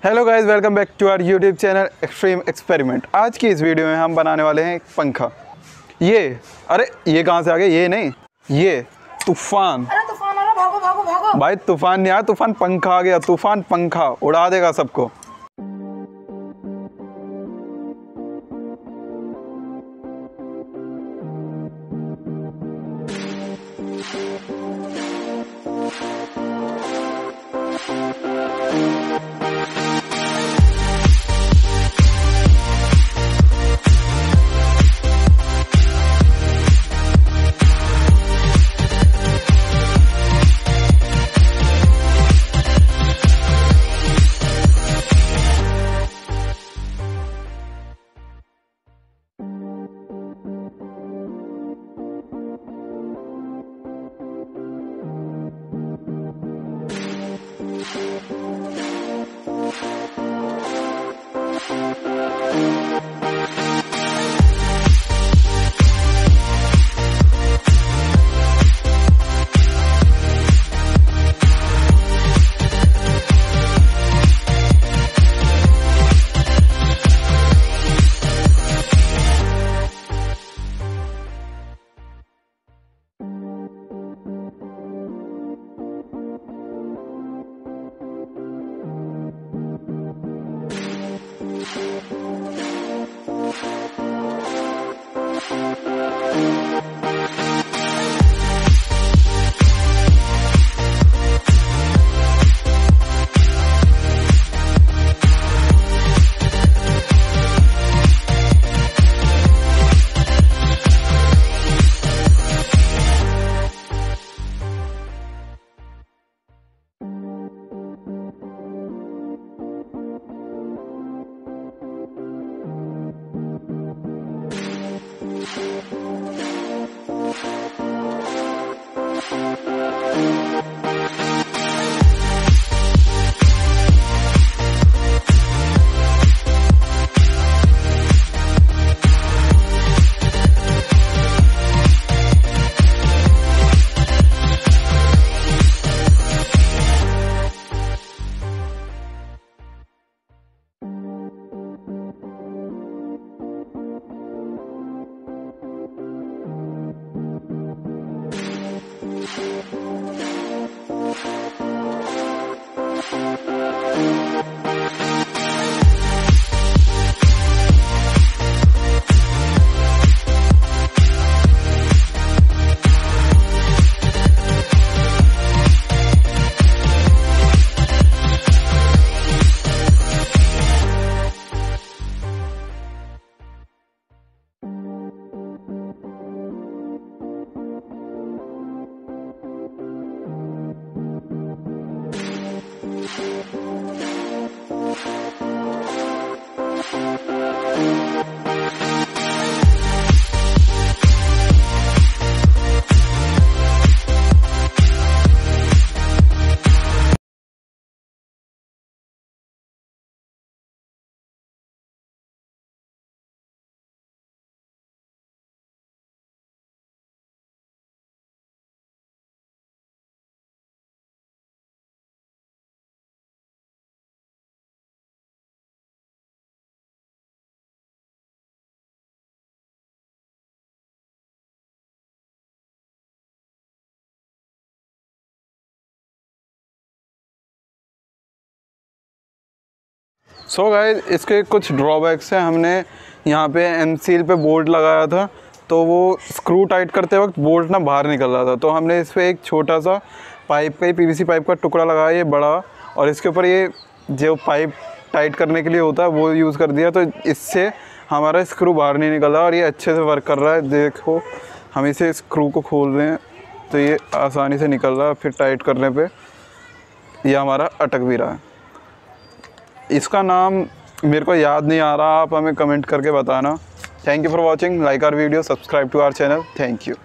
Hello guys, welcome back to our YouTube channel Extreme Experiment. आज की इस video में हम बनाने वाले हैं एक पंखा। ये कहाँ से आ गया? ये नहीं, ये तूफान। अरे तूफान आ रहा, भागो भागो भागो। भाई तूफान नहीं आया, तूफान पंखा आ गया। तूफान पंखा उड़ा देगा सबको। सो गाइस, इसके कुछ ड्रॉबैक्स हैं। हमने यहाँ पे एम सील पे बोल्ट लगाया था, तो वो स्क्रू टाइट करते वक्त बोल्ट ना बाहर निकल रहा था, तो हमने इस पर एक छोटा सा पाइप का, पीवीसी पाइप का टुकड़ा लगाया, ये बड़ा, और इसके ऊपर ये जो पाइप टाइट करने के लिए होता है वो यूज़ कर दिया। तो इससे हमारा स्क्रू बाहर नहीं निकल रहा और ये अच्छे से वर्क कर रहा है। देखो, हम इसे स्क्रू को खोल रहे हैं तो ये आसानी से निकल रहा है। फिर टाइट करने पे ये हमारा अटक भी रहा है। इसका नाम मेरे को याद नहीं आ रहा, आप हमें कमेंट करके बताना। Thank you for watching, like our video, subscribe to our channel. Thank you.